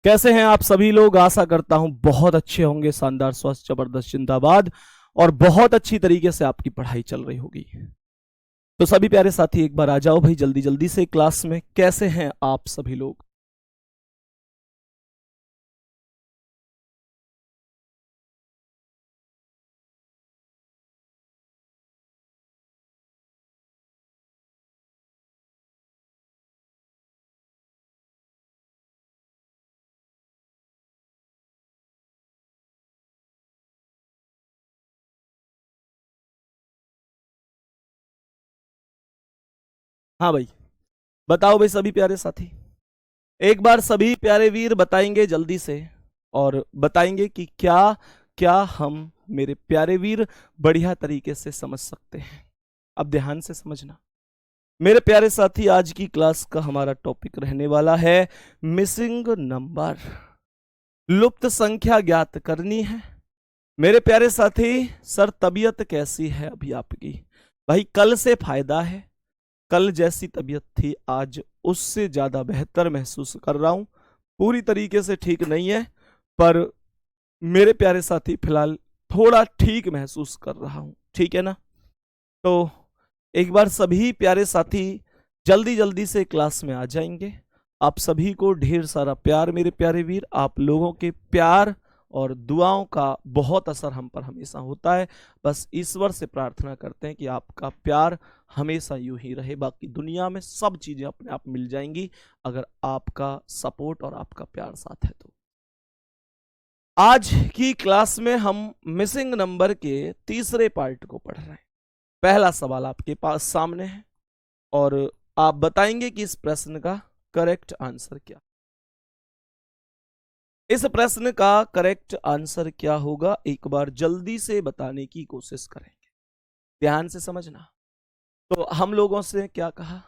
कैसे हैं आप सभी लोग। आशा करता हूं बहुत अच्छे होंगे। शानदार, स्वस्थ, जबरदस्त, जिंदाबाद। और बहुत अच्छी तरीके से आपकी पढ़ाई चल रही होगी। तो सभी प्यारे साथी एक बार आ जाओ भाई, जल्दी जल्दी से क्लास में। कैसे हैं आप सभी लोग। हाँ भाई, बताओ भाई सभी प्यारे साथी। एक बार सभी प्यारे वीर बताएंगे जल्दी से। और बताएंगे कि क्या क्या हम, मेरे प्यारे वीर, बढ़िया तरीके से समझ सकते हैं। अब ध्यान से समझना मेरे प्यारे साथी। आज की क्लास का हमारा टॉपिक रहने वाला है मिसिंग नंबर। लुप्त संख्या ज्ञात करनी है। मेरे प्यारे साथी, सर तबीयत कैसी है अभी आपकी। भाई कल से फायदा है। कल जैसी तबीयत थी आज उससे ज्यादा बेहतर महसूस कर रहा हूं। पूरी तरीके से ठीक नहीं है, पर मेरे प्यारे साथी फिलहाल थोड़ा ठीक महसूस कर रहा हूं। ठीक है ना। तो एक बार सभी प्यारे साथी जल्दी जल्दी से क्लास में आ जाएंगे। आप सभी को ढेर सारा प्यार मेरे प्यारे वीर। आप लोगों के प्यार और दुआओं का बहुत असर हम पर हमेशा होता है। बस ईश्वर से प्रार्थना करते हैं कि आपका प्यार हमेशा यूं ही रहे। बाकी दुनिया में सब चीजें अपने आप मिल जाएंगी अगर आपका सपोर्ट और आपका प्यार साथ है तो। आज की क्लास में हम मिसिंग नंबर के तीसरे पार्ट को पढ़ रहे हैं। पहला सवाल आपके पास सामने है और आप बताएंगे कि इस प्रश्न का करेक्ट आंसर क्या। इस प्रश्न का करेक्ट आंसर क्या होगा, एक बार जल्दी से बताने की कोशिश करेंगे। ध्यान से समझना। तो हम लोगों से क्या कहा,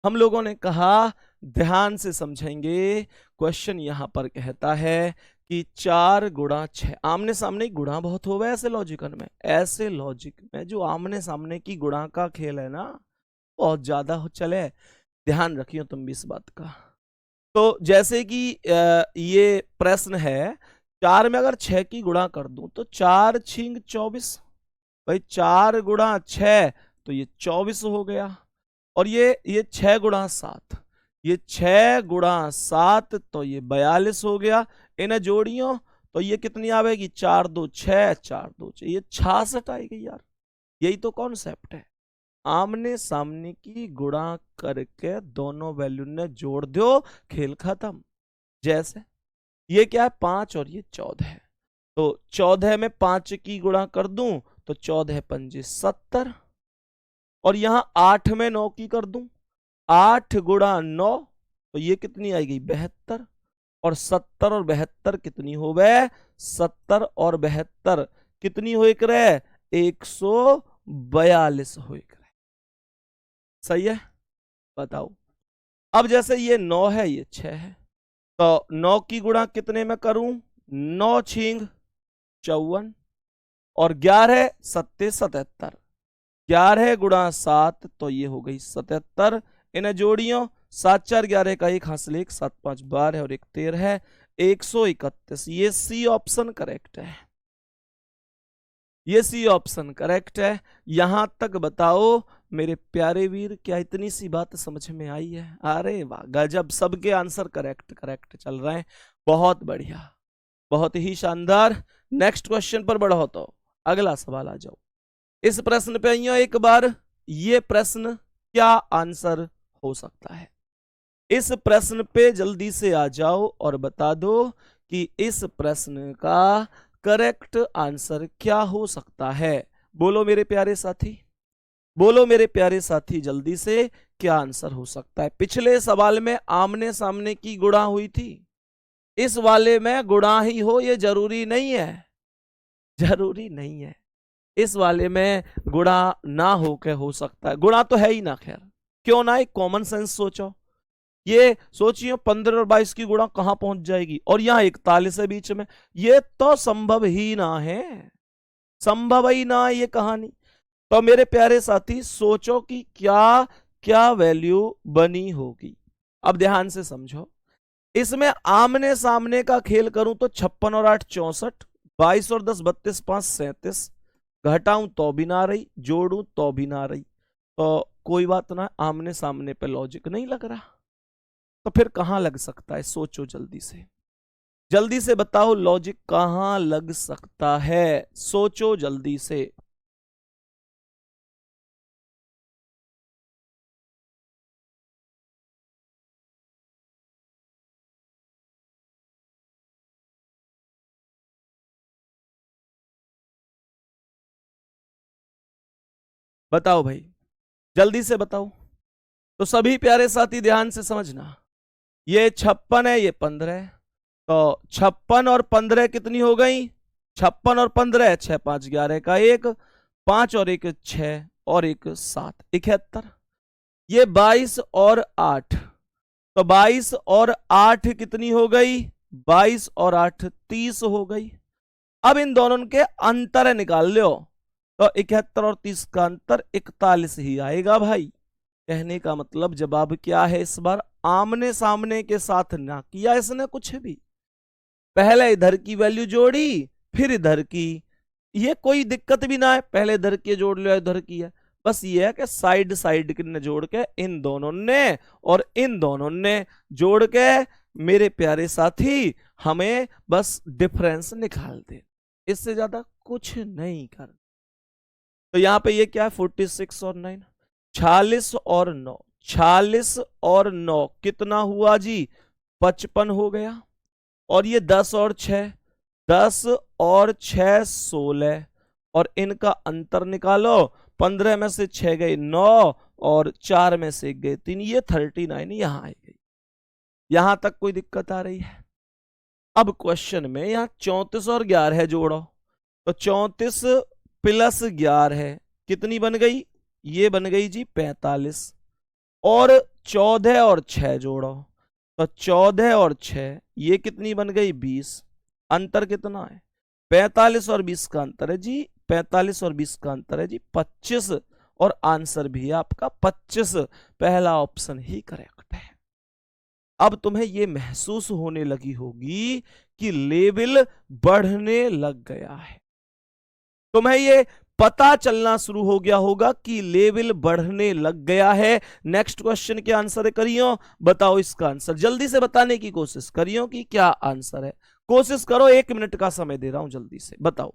हम लोगों ने कहा ध्यान से समझेंगे। क्वेश्चन यहां पर कहता है कि 4 गुणा 6। आमने सामने की गुणा बहुत हो गया ऐसे लॉजिकल में। ऐसे लॉजिक में जो आमने सामने की गुणा का खेल है ना, बहुत ज्यादा हो चले। ध्यान रखियो तुम भी इस बात का। तो जैसे कि ये प्रश्न है, 4 में अगर 6 की गुणा कर दूं तो 4 × 6 = 24। भाई 4 × 6 तो ये 24 हो गया। और ये 6 × 7, ये 6 × 7 तो ये 42 हो गया। इन्हें जोड़ियो तो ये कितनी आवेगी, 4 × 2 = 6, 4 × 2 = 6, ये 66 आएगी यार। यही तो कॉन्सेप्ट है। आमने सामने की गुणा करके दोनों वैल्यू ने जोड़ दो, खेल खत्म। जैसे ये क्या है, 5 और ये 14 है। तो 14 में 5 की गुणा कर दूं तो 14 × 5 = 70। और यहां 8 में 9 की कर दूं, 8 × 9 तो ये कितनी आएगी, 72। और 70 और 72 कितनी हो गए, 70 और 72 कितनी हो रहे, 142 हो रहे। सही है, बताओ। अब जैसे ये 9 है ये 6 है, तो 9 की गुणा कितने में करूं, 9 × 6 = 54। और 11 7 77, 11 × 7 तो ये हो गई 77। इन्हें जोड़ियो, 7 4 11 का 1 हासिल 1, 7 5 12 और 1 13 है, 131। ये सी ऑप्शन करेक्ट है। ये सी ऑप्शन करेक्ट है। यहां तक बताओ मेरे प्यारे वीर, क्या इतनी सी बात समझ में आई है। अरे वाह गजब, सबके आंसर करेक्ट करेक्ट चल रहे हैं। बहुत बढ़िया, बहुत ही शानदार। नेक्स्ट क्वेश्चन पर बढ़ो तो अगला सवाल आ जाओ। इस प्रश्न पे आइयो एक बार। ये प्रश्न क्या आंसर हो सकता है, इस प्रश्न पे जल्दी से आ जाओ और बता दो कि इस प्रश्न का करेक्ट आंसर क्या हो सकता है। बोलो मेरे प्यारे साथी, बोलो मेरे प्यारे साथी जल्दी से, क्या आंसर हो सकता है। पिछले सवाल में आमने सामने की गुणा हुई थी, इस वाले में गुणा ही हो ये जरूरी नहीं है, जरूरी नहीं है। इस वाले में गुणा ना हो के हो सकता है, गुणा तो है ही ना। खैर क्यों ना, एक कॉमन सेंस सोचो। ये सोचिए 15 और 22 की गुणा कहां पहुंच जाएगी, और यहां 41 है बीच में। ये तो संभव ही ना है, संभव ही ना है ये कहानी। तो मेरे प्यारे साथी सोचो कि क्या क्या वैल्यू बनी होगी। अब ध्यान से समझो। इसमें आमने सामने का खेल करूं तो 56 और 8 64, 22 और 10 32, 5 37, घटाऊं तो भी ना रही, जोड़ूं तो भी ना रही। तो कोई बात ना, आमने सामने पे लॉजिक नहीं लग रहा, तो फिर कहां लग सकता है? सोचो जल्दी से, जल्दी से बताओ लॉजिक कहां लग सकता है, सोचो जल्दी से। बताओ भाई, जल्दी से बताओ। तो सभी प्यारे साथी ध्यान से समझना, ये 56 है, ये 15 है। तो 56 और 15 कितनी हो गई? 56 और 15, 6 5 11 का एक, 5 और एक 6 और एक 7, 71। ये 22 और 8, तो 22 और 8 कितनी हो गई? 22 और 8 30 हो गई। अब इन दोनों के अंतर निकाल लो, तो 71 और 30 का अंतर 41 ही आएगा भाई। कहने का मतलब जवाब क्या है? इस बार आमने सामने के साथ ना किया इसने कुछ भी, पहले इधर की वैल्यू जोड़ी, फिर इधर की। ये कोई दिक्कत भी ना है, पहले इधर की जोड़ लिया, इधर की है। बस ये है कि साइड साइड ने जोड़ के इन दोनों ने और इन दोनों ने जोड़ के, मेरे प्यारे साथी, हमें बस डिफरेंस निकाल दे, इससे ज्यादा कुछ नहीं कर। तो यहां पे ये क्या है? 46 और 9, 46 और 9, 46 और 9 कितना हुआ जी? 55 हो गया। और ये 10 और 6, 10 और 6 16, और इनका अंतर निकालो। 15 में से 6 गए 9, और 4 में से 1 गए 3, ये 39 यहां आई गई। यहां तक कोई दिक्कत आ रही है? अब क्वेश्चन में यहां 34 और 11 जोड़ो, तो 34 प्लस 11 कितनी बन गई? ये बन गई जी 45। और 14 और 6 जोड़ो, तो 14 और 6 ये कितनी बन गई? 20। अंतर कितना है? 45 और 20 का अंतर है जी, 45 और 20 का अंतर है जी 25, और आंसर भी आपका 25। पहला ऑप्शन ही करेक्ट है। अब तुम्हें यह महसूस होने लगी होगी कि लेवल बढ़ने लग गया है, तुम्हें ये पता चलना शुरू हो गया होगा कि लेवल बढ़ने लग गया है। नेक्स्ट क्वेश्चन के आंसर करियो, बताओ इसका आंसर जल्दी से बताने की कोशिश करियो कि क्या आंसर है। कोशिश करो, 1 मिनट का समय दे रहा हूं, जल्दी से बताओ।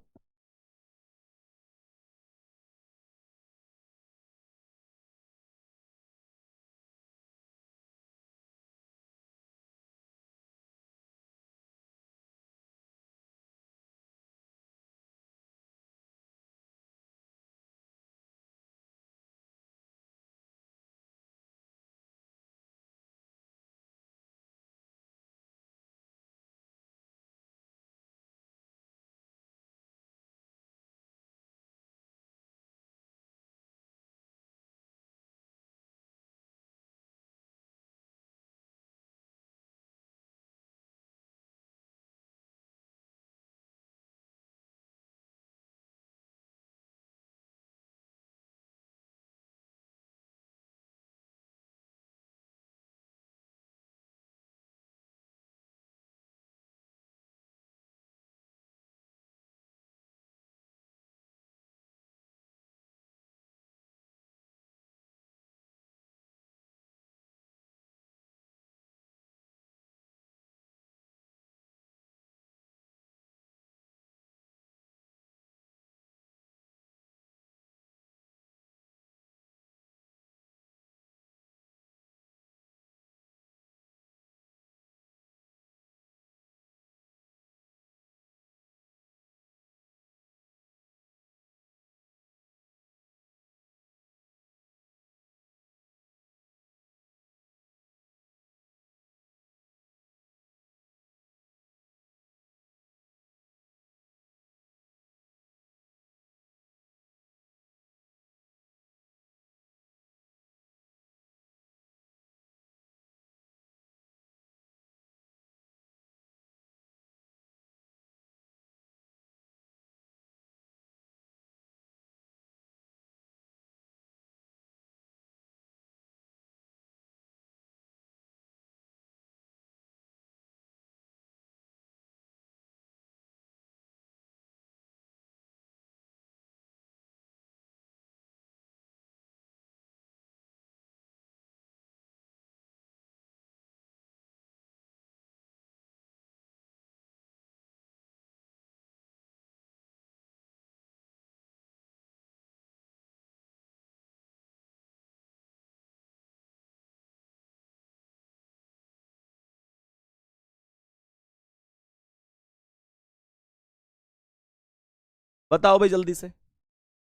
बताओ भाई जल्दी से,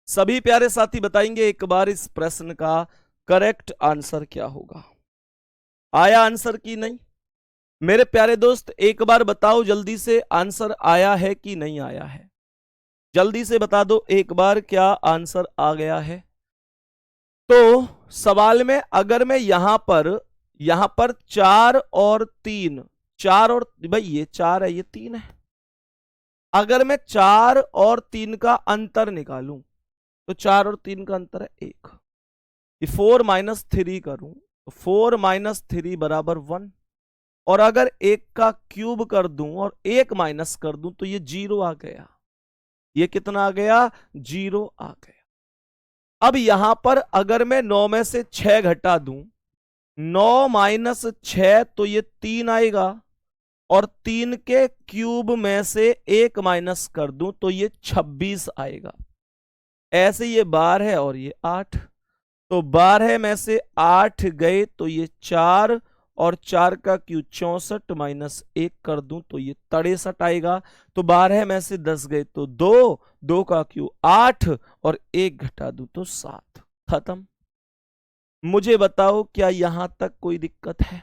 सभी प्यारे साथी बताएंगे एक बार इस प्रश्न का करेक्ट आंसर क्या होगा। आया आंसर की नहीं? मेरे प्यारे दोस्त एक बार बताओ जल्दी से, आंसर आया है कि नहीं आया है? जल्दी से बता दो एक बार, क्या आंसर आ गया है? तो सवाल में अगर मैं यहां पर 4 और 3, 4 और भाई ये 4 है ये 3 है, अगर मैं 4 और 3 का अंतर निकालूं तो 4 और 3 का अंतर है 1। ये 4 माइनस 3 करूं तो 4 माइनस 3 बराबर 1, और अगर 1 का क्यूब कर दूं और 1 माइनस कर दूं तो ये 0 आ गया। ये कितना आ गया? 0 आ गया। अब यहां पर अगर मैं 9 में से 6 घटा दूं, 9 माइनस 6 तो ये 3 आएगा, और 3 के क्यूब में से 1 माइनस कर दूं तो ये 26 आएगा। ऐसे ये 12 है और ये 8, तो 12 में से 8 गए तो ये 4, और 4 का क्यूब 64 माइनस 1 कर दूं तो ये 63 आएगा। तो 12 में से 10 गए तो 2, 2 का क्यूब 8 और 1 घटा दूं तो 7। खत्म। मुझे बताओ क्या यहां तक कोई दिक्कत है?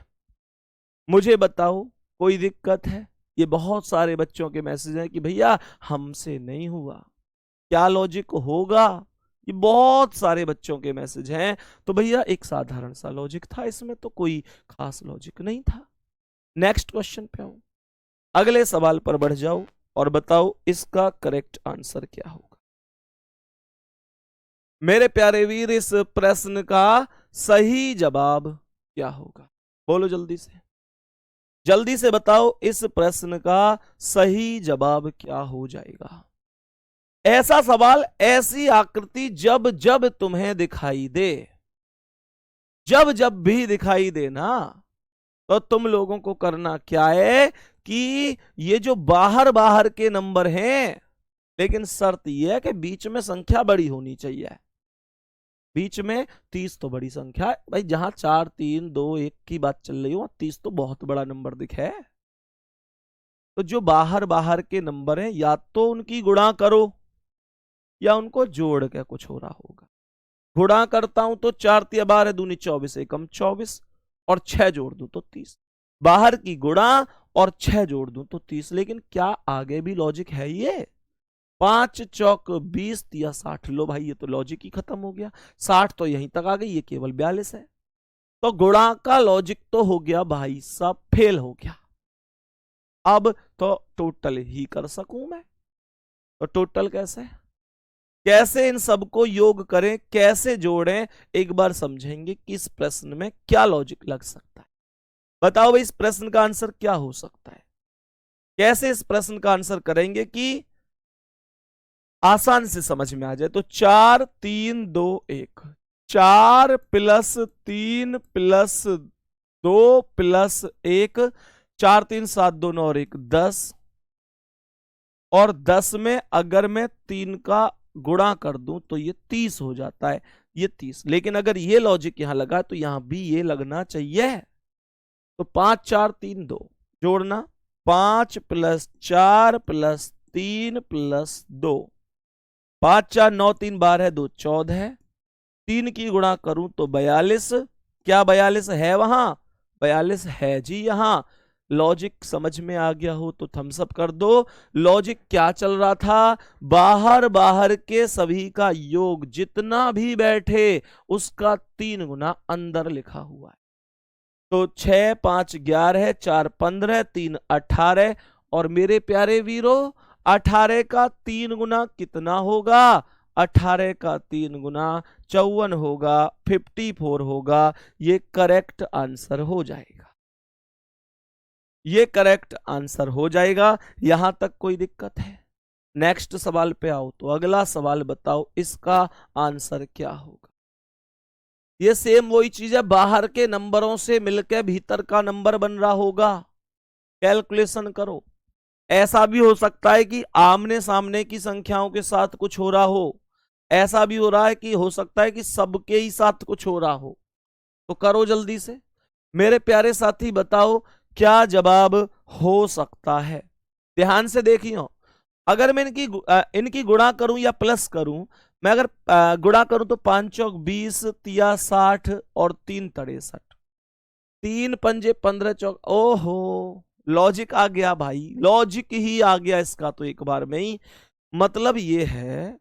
मुझे बताओ कोई दिक्कत है? ये बहुत सारे बच्चों के मैसेज हैं कि भैया हमसे नहीं हुआ, क्या लॉजिक होगा? ये बहुत सारे बच्चों के मैसेज हैं। तो भैया एक साधारण सा लॉजिक था, इसमें तो कोई खास लॉजिक नहीं था। नेक्स्ट क्वेश्चन पे आऊं, अगले सवाल पर बढ़ जाओ और बताओ इसका करेक्ट आंसर क्या होगा। मेरे प्यारे वीर इस प्रश्न का सही जवाब क्या होगा? बोलो जल्दी से, जल्दी से बताओ इस प्रश्न का सही जवाब क्या हो जाएगा। ऐसा सवाल, ऐसी आकृति जब जब तुम्हें दिखाई दे, जब जब भी दिखाई दे ना, तो तुम लोगों को करना क्या है कि ये जो बाहर बाहर के नंबर हैं, लेकिन शर्त यह है कि बीच में संख्या बड़ी होनी चाहिए। बीच में 30 तो बड़ी संख्या है भाई, जहां 4 3 2 1 की बात चल रही हो, 30 तो बहुत बड़ा नंबर दिखे। तो जो बाहर बाहर के नंबर हैं या तो उनकी गुणा करो या उनको जोड़ के कुछ हो रहा होगा। गुणा करता हूं तो 4 तिया 12 दूनी 24, एकम 24, और 6 जोड़ दूं तो 30। बाहर की गुणा और 6 जोड़ दूं तो 30। लेकिन क्या आगे भी लॉजिक है? ये 5 चौक 20 तिया 60। लो भाई ये तो लॉजिक ही खत्म हो गया। 60 तो यहीं तक आ गई, ये केवल 42 है। तो गुणा का लॉजिक तो हो गया भाई सब फेल हो गया। अब तो टोटल ही कर सकूं मैं, तो टोटल कैसे, कैसे इन सबको योग करें, कैसे जोड़ें, एक बार समझेंगे कि इस प्रश्न में क्या लॉजिक लग सकता है। बताओ भाई इस प्रश्न का आंसर क्या हो सकता है? कैसे इस प्रश्न का आंसर करेंगे कि आसान से समझ में आ जाए। तो 4 3 2 1, 4 प्लस 3 प्लस 2 प्लस 1, 4 3 7 2 9 और 1 10, और 10 में अगर मैं 3 का गुणा कर दूं तो ये 30 हो जाता है, ये 30। लेकिन अगर ये लॉजिक यहां लगा तो यहां भी ये लगना चाहिए। तो 5 4 3 2 जोड़ना, 5 प्लस 4 प्लस 3 प्लस 2, 5 4 9 3 12 2 14, 3 की गुणा करूं तो 42। क्या 42 है वहां? 42 है जी यहां। लॉजिक समझ में आ गया हो तो थम्स अप कर दो। लॉजिक क्या चल रहा था? बाहर बाहर के सभी का योग जितना भी बैठे उसका 3 गुना अंदर लिखा हुआ है। तो 6 5 11, 4 15, 3 18, और मेरे प्यारे वीरों 18 का 3 गुना कितना होगा? 18 का 3 गुना 54 होगा, 54 होगा। ये करेक्ट आंसर हो जाएगा, ये करेक्ट आंसर हो जाएगा। यहां तक कोई दिक्कत है? नेक्स्ट सवाल पे आओ। तो अगला सवाल बताओ इसका आंसर क्या होगा। ये सेम वही चीज है, बाहर के नंबरों से मिलकर भीतर का नंबर बन रहा होगा। कैलकुलेशन करो। ऐसा भी हो सकता है कि आमने सामने की संख्याओं के साथ कुछ हो रहा हो, ऐसा भी हो रहा है कि हो सकता है कि सबके ही साथ कुछ हो रहा हो। तो करो जल्दी से मेरे प्यारे साथी, बताओ क्या जवाब हो सकता है। ध्यान से देखियो, अगर मैं इनकी गुणा करूं या प्लस करूं, मैं अगर गुणा करूं तो 5 चौक 20, तिया 60 और 3 63, 3 पंजे 15 चौक, ओहो लॉजिक आ गया भाई, लॉजिक ही आ गया इसका तो एक बार में ही। मतलब ये है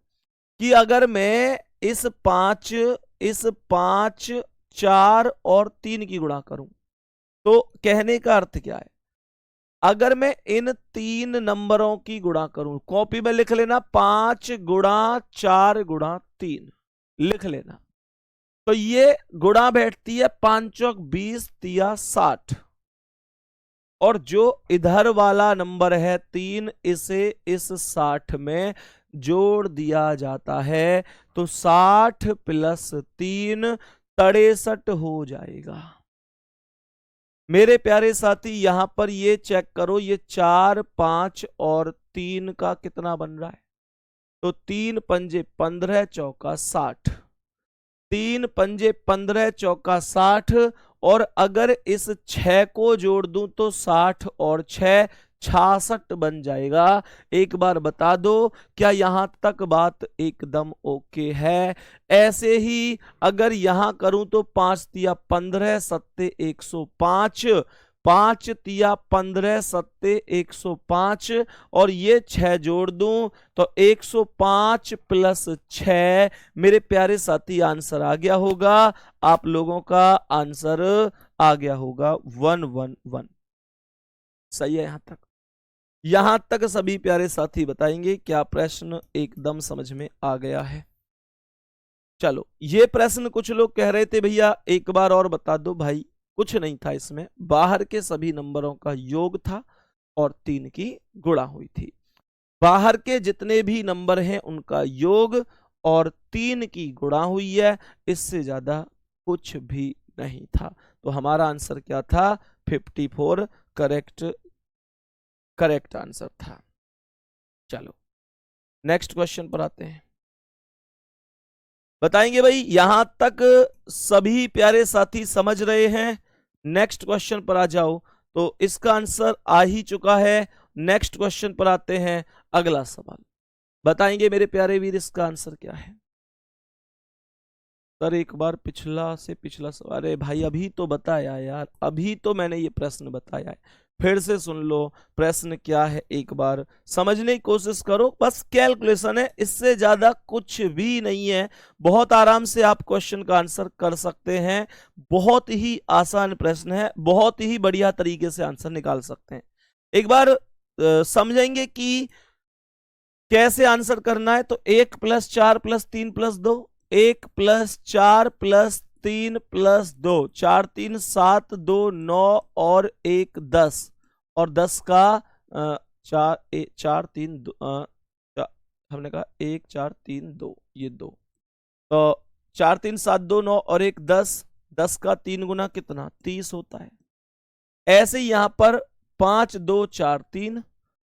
कि अगर मैं इस 5, 4 और 3 की गुणा करूं, तो कहने का अर्थ क्या है, अगर मैं इन 3 नंबरों की गुणा करूं, कॉपी में लिख लेना 5 गुणा 4 गुणा 3 लिख लेना, तो ये गुणा बैठती है 5 चौक 20, तिया 60, और जो इधर वाला नंबर है 3, इसे इस 60 में जोड़ दिया जाता है, तो 60 प्लस 3 63 हो जाएगा। मेरे प्यारे साथी यहां पर ये चेक करो, ये 4, 5 और 3 का कितना बन रहा है, तो 3 पंजे 15 चौका 60, 3 पंजे 15 चौका 60, और अगर इस 6 को जोड़ दूं तो 60 और 6 66 बन जाएगा। एक बार बता दो क्या यहां तक बात एकदम ओके है? ऐसे ही अगर यहां करूं तो 5 तिया 15 सत्ते 105, 5 तिया 15 सत्ते 105, और ये 6 जोड़ दूं तो 105 प्लस 6। मेरे प्यारे साथी आंसर आ गया होगा, आप लोगों का आंसर आ गया होगा 111। सही है यहां तक सभी प्यारे साथी बताएंगे क्या प्रश्न एकदम समझ में आ गया है? चलो, ये प्रश्न कुछ लोग कह रहे थे भैया एक बार और बता दो भाई, कुछ नहीं था इसमें, बाहर के सभी नंबरों का योग था और 3 की गुणा हुई थी। बाहर के जितने भी नंबर हैं उनका योग और 3 की गुणा हुई है, इससे ज्यादा कुछ भी नहीं था। तो हमारा आंसर क्या था? 54 करेक्ट आंसर था। चलो नेक्स्ट क्वेश्चन पर आते हैं। बताएंगे भाई यहां तक सभी प्यारे साथी समझ रहे हैं? नेक्स्ट क्वेश्चन पर आ जाओ। तो इसका आंसर आ ही चुका है। नेक्स्ट क्वेश्चन पर आते हैं। अगला सवाल बताएंगे मेरे प्यारे वीर, इसका आंसर क्या है? सर एक बार पिछला से पिछला सवाल, अरे भाई अभी तो बताया यार, अभी तो मैंने ये प्रश्न बताया है, फिर से सुन लो प्रश्न क्या है, एक बार समझने की कोशिश करो। बस कैलकुलेशन है, इससे ज्यादा कुछ भी नहीं है। बहुत आराम से आप क्वेश्चन का आंसर कर सकते हैं। बहुत ही आसान प्रश्न है, बहुत ही बढ़िया तरीके से आंसर निकाल सकते हैं। एक बार समझेंगे कि कैसे आंसर करना है। तो 1 + 4 + 3 + 2, 1 + 4 + 3 + 2, 4 3 7 2 9 और 1 10, और 10 का 4 3 हमने कहा 1 4 3 2, ये 2, तो 4 3 7 2 9 और 1 10, 10 का 3 गुना कितना 30 होता है। ऐसे ही यहां पर 5 2 4 3,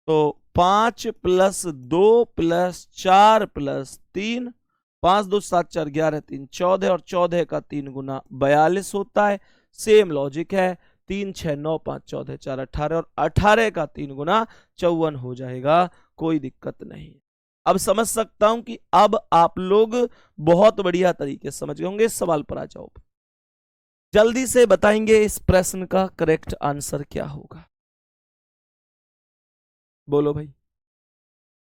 तो 5 + 2 + 4 + 3, 5 2 7 4 11 3 14, और 14 का 3 गुना 42 होता है। सेम लॉजिक है, 3 6 9 5 14 4 18, और 18 का 3 गुना 54 हो जाएगा। कोई दिक्कत नहीं। अब समझ सकता हूं कि अब आप लोग बहुत बढ़िया तरीके से समझ गए होंगे। इस सवाल पर आ जाओ, जल्दी से बताएंगे इस प्रश्न का करेक्ट आंसर क्या होगा? बोलो भाई,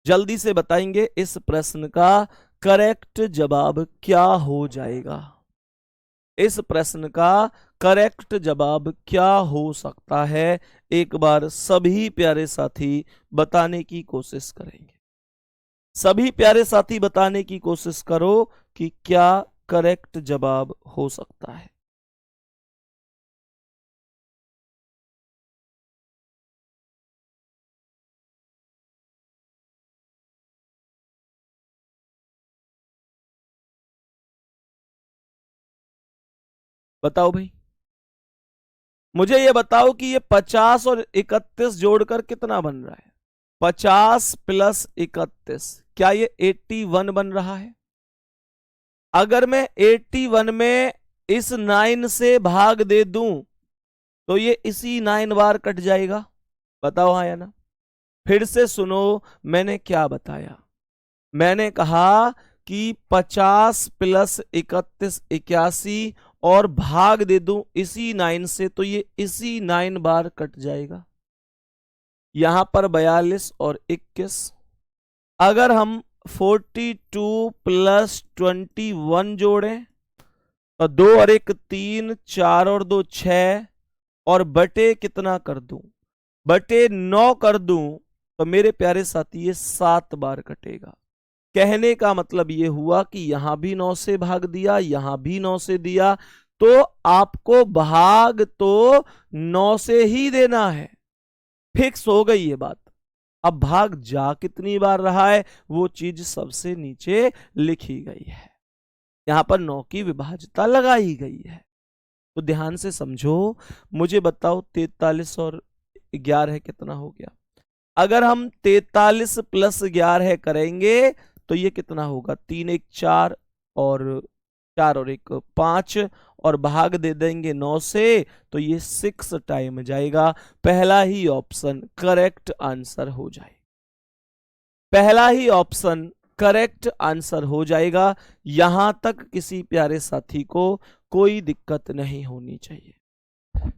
जल्दी से बताएंगे इस प्रश्न का करेक्ट जवाब क्या हो जाएगा? इस प्रश्न का करेक्ट जवाब क्या हो सकता है? एक बार सभी प्यारे साथी बताने की कोशिश करेंगे। सभी प्यारे साथी बताने की कोशिश करो कि क्या करेक्ट जवाब हो सकता है। बताओ भाई, मुझे ये बताओ कि ये 50 और 31 जोड़कर कितना बन रहा है? 50 + 31, क्या ये 81 बन रहा है? अगर मैं 81 में इस 9 से भाग दे दूं तो ये इसी 9 बार कट जाएगा। बताओ हाँ या ना? फिर से सुनो मैंने क्या बताया। मैंने कहा कि 50 प्लस 31 81 और भाग दे दूं इसी 9 से, तो ये इसी 9 बार कट जाएगा। यहां पर 42 और 21। अगर हम 42 प्लस 21 जोड़ें तो 2 और 1 3, 4 और 2 6, और बटे कितना कर दूं, बटे 9 कर दूं, तो मेरे प्यारे साथी ये 7 बार कटेगा। कहने का मतलब ये हुआ कि यहां भी 9 से भाग दिया, यहां भी 9 से दिया, तो आपको भाग तो 9 से ही देना है। फिक्स हो गई ये बात। अब भाग जा कितनी बार रहा है वो चीज सबसे नीचे लिखी गई है। यहां पर 9 की विभाज्यता लगाई गई है, तो ध्यान से समझो। मुझे बताओ 43 और 11 कितना हो गया। अगर हम 43 प्लस 11 करेंगे तो ये कितना होगा, 3 1 4 और 4 और 1 5, और भाग दे देंगे 9 से, तो ये 6 टाइम जाएगा। पहला ही ऑप्शन करेक्ट आंसर हो जाए, पहला ही ऑप्शन करेक्ट आंसर हो जाएगा। यहां तक किसी प्यारे साथी को कोई दिक्कत नहीं होनी चाहिए।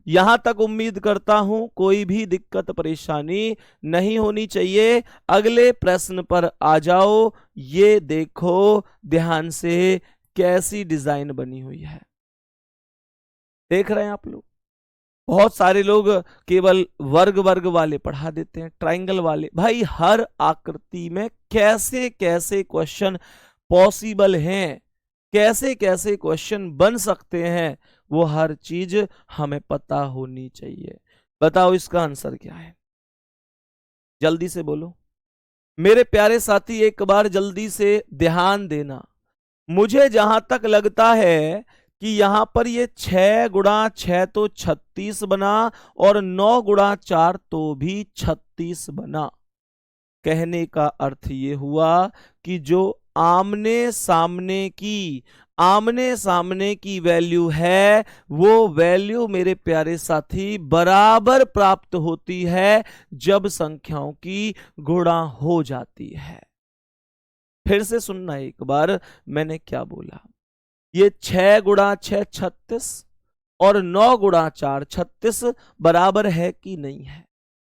यहां तक उम्मीद करता हूं कोई भी दिक्कत परेशानी नहीं होनी चाहिए। अगले प्रश्न पर आ जाओ। ये देखो ध्यान से कैसी डिजाइन बनी हुई है, देख रहे हैं आप लोग। बहुत सारे लोग केवल वर्ग वर्ग वाले पढ़ा देते हैं, ट्रायंगल वाले। भाई हर आकृति में कैसे कैसे क्वेश्चन पॉसिबल हैं, कैसे कैसे क्वेश्चन बन सकते हैं, वो हर चीज हमें पता होनी चाहिए। बताओ इसका आंसर क्या है, जल्दी से बोलो मेरे प्यारे साथी। एक बार जल्दी से ध्यान देना। मुझे जहां तक लगता है कि यहां पर ये 6 गुणा 6 तो 36 बना, और 9 गुणा 4 तो भी 36 बना। कहने का अर्थ ये हुआ कि जो आमने सामने की वैल्यू है, वो वैल्यू मेरे प्यारे साथी बराबर प्राप्त होती है जब संख्याओं की गुणा हो जाती है। फिर से सुनना एक बार मैंने क्या बोला। ये 6 गुणा 6 36 और 9 गुणा 4 36 बराबर है कि नहीं है।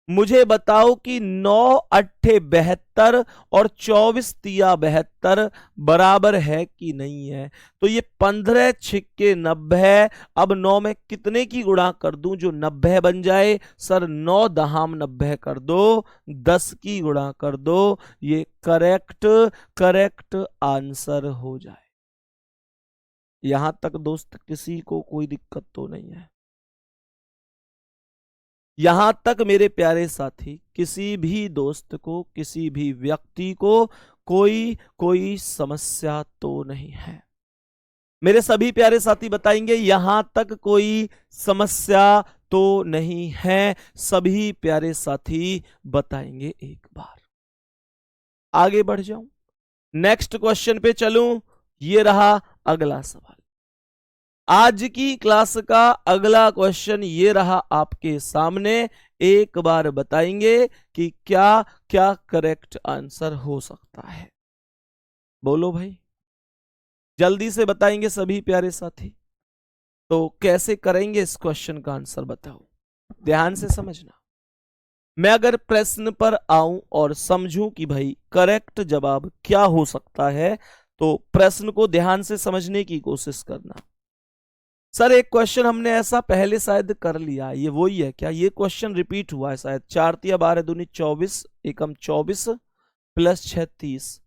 मुझे बताओ कि 9 अट्ठे 72 और 24 तिया 72 बराबर है कि नहीं है। तो ये 15 छिक्के 90। अब 9 में कितने की गुणा कर दूं जो 90 बन जाए। सर 9 दहाम 90 कर दो, 10 की गुणा कर दो, ये करेक्ट आंसर हो जाए। यहां तक दोस्त किसी को कोई दिक्कत तो नहीं है। यहां तक मेरे प्यारे साथी किसी भी दोस्त को, किसी भी व्यक्ति को कोई समस्या तो नहीं है। मेरे सभी प्यारे साथी बताएंगे यहां तक कोई समस्या तो नहीं है। सभी प्यारे साथी बताएंगे एक बार। आगे बढ़ जाऊं, नेक्स्ट क्वेश्चन पे चलूं। ये रहा अगला सवाल। आज की क्लास का अगला क्वेश्चन ये रहा आपके सामने। एक बार बताएंगे कि क्या क्या करेक्ट आंसर हो सकता है। बोलो भाई, जल्दी से बताएंगे सभी प्यारे साथी। तो कैसे करेंगे इस क्वेश्चन का आंसर बताओ, ध्यान से समझना। मैं अगर प्रश्न पर आऊं और समझूं कि भाई करेक्ट जवाब क्या हो सकता है, तो प्रश्न को ध्यान से समझने की कोशिश करना। सर एक क्वेश्चन हमने ऐसा पहले शायद कर लिया, ये वही है क्या? ये क्वेश्चन रिपीट हुआ है शायद। 4 तिया 12 दूनी 24, एकम 24 प्लस 6 30,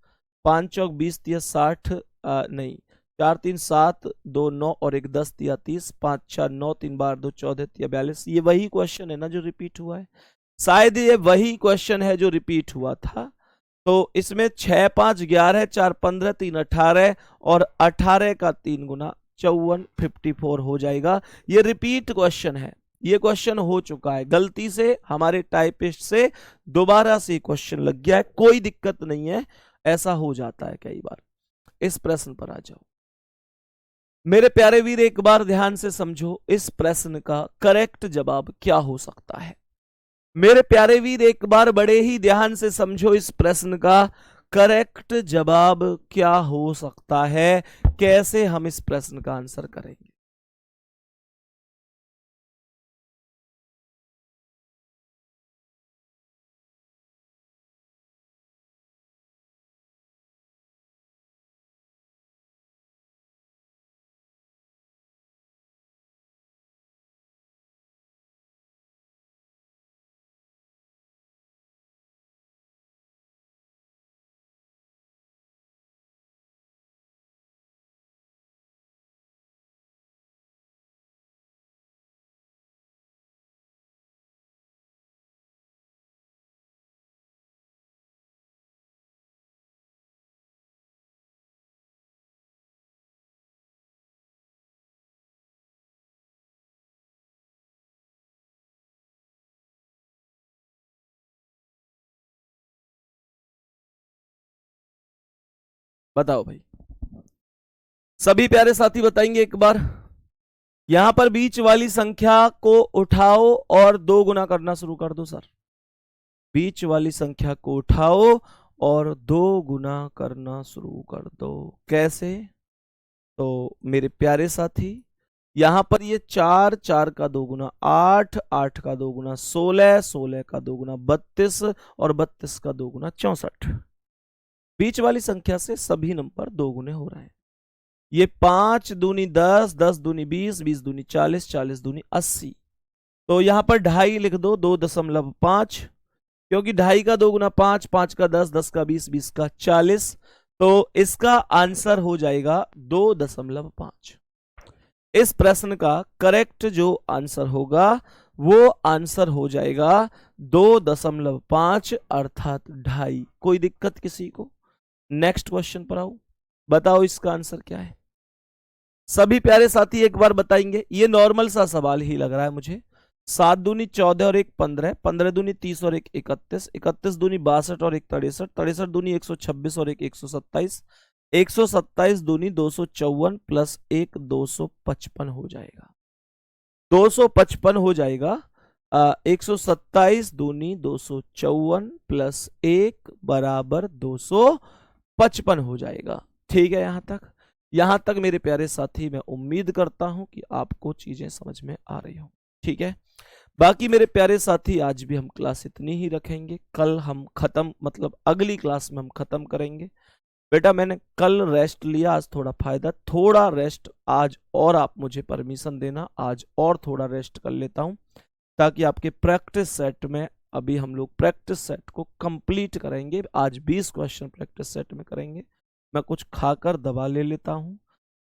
5 चौक 20 तिया 60, नहीं 4 3 7 2 9 और 1 10 तिया 30, 5 6 9 3 12 2 14 तिया 42। ये वही क्वेश्चन है ना जो रिपीट हुआ है? शायद ये वही क्वेश्चन है जो रिपीट हुआ था। तो इसमें 6 5 11, 4 15, 3 18 और 18 का 3 गुना 54 54 हो जाएगा। ये रिपीट क्वेश्चन है, ये क्वेश्चन हो चुका है। गलती से हमारे टाइपिस्ट से दोबारा से क्वेश्चन लग गया है, कोई दिक्कत नहीं है, ऐसा हो जाता है कई बार। इस प्रश्न पर आ जाओ मेरे प्यारे वीर, एक बार ध्यान से समझो इस प्रश्न का करेक्ट जवाब क्या हो सकता है। मेरे प्यारे वीर, एक बार बड़े ही ध्यान से समझो इस प्रश्न का करेक्ट जवाब क्या हो सकता है, कैसे हम इस प्रश्न का आंसर करेंगे। बताओ भाई, सभी प्यारे साथी बताएंगे एक बार। यहां पर बीच वाली संख्या को उठाओ और दो गुना करना शुरू कर दो सर। बीच वाली संख्या को उठाओ और दो गुना करना शुरू कर दो। कैसे? तो मेरे प्यारे साथी, यहां पर ये 4, 4 का दो गुना 8, 8 का दो गुना 16, 16 का दो गुना 32 और 32 का दो गुना 64। बीच वाली संख्या से सभी नंबर दो गुने हो रहे हैं। ये 5 दूनी 10, 10 दूनी 20, 20 दूनी 40, 40 दूनी 80। तो यहां पर 2.5 लिख दो, 2.5, क्योंकि 2.5 का दो गुना 5, 5 का 10, 10 का 20, 20 का 40। तो इसका आंसर हो जाएगा 2.5। इस प्रश्न का करेक्ट जो आंसर होगा वो आंसर हो जाएगा 2.5 अर्थात 2.5। कोई दिक्कत किसी को? नेक्स्ट क्वेश्चन पर आओ, बताओ इसका आंसर क्या है। सभी प्यारे साथी एक बार बताएंगे। ये नॉर्मल सा सवाल ही लग रहा है मुझे। 7 दूनी 14 और 1 15, 15 दूनी 30 और 1 31, 31 दूनी 62 और 1 63, 63 दूनी 126 और 1 127, 127 दूनी 254 प्लस 1 255 हो जाएगा। 255 हो जाएगा। 127 दूनी 254 प्लस 1 बराबर 255 हो जाएगा। ठीक है, यहां तक मेरे प्यारे साथी, मैं उम्मीद करता हूं कि आपको चीजें समझ में आ रही हो। ठीक है, बाकी मेरे प्यारे साथी आज भी हम क्लास इतनी ही रखेंगे। कल हम खत्म, मतलब अगली क्लास में हम खत्म करेंगे। बेटा मैंने कल रेस्ट लिया, आज थोड़ा फायदा, थोड़ा रेस्ट आज और आप मुझे परमिशन देना, आज और थोड़ा रेस्ट कर लेता हूं ताकि आपके प्रैक्टिस सेट में, अभी हम लोग प्रैक्टिस सेट को कंप्लीट करेंगे। आज 20 क्वेश्चन प्रैक्टिस सेट में करेंगे। मैं कुछ खाकर दवा ले लेता हूं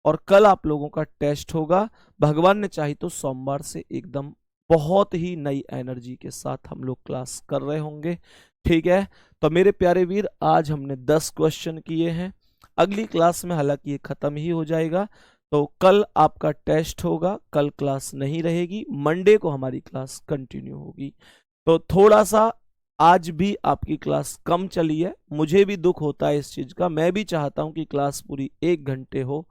और कल आप लोगों का टेस्ट होगा। भगवान ने चाही तो सोमवार से एकदम बहुत ही नई एनर्जी के साथ हम लोग क्लास कर रहे होंगे। ठीक है, तो मेरे प्यारे वीर, आज हमने 10 क्वेश्चन किए हैं। अगली क्लास में हालांकि ये खत्म ही हो जाएगा, तो कल आपका टेस्ट होगा, कल क्लास नहीं रहेगी, मंडे को हमारी क्लास कंटिन्यू होगी। तो थोड़ा सा आज भी आपकी क्लास कम चली है, मुझे भी दुख होता है इस चीज का। मैं भी चाहता हूं कि क्लास पूरी 1 घंटे हो,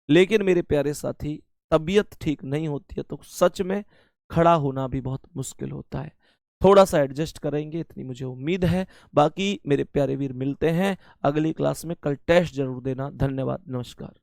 लेकिन मेरे प्यारे साथी तबीयत ठीक नहीं होती है तो सच में खड़ा होना भी बहुत मुश्किल होता है। थोड़ा सा एडजस्ट करेंगे, इतनी मुझे उम्मीद है। बाकी मेरे प्यारे वीर, मिलते हैं अगली क्लास में। कल टेस्ट जरूर देना। धन्यवाद, नमस्कार।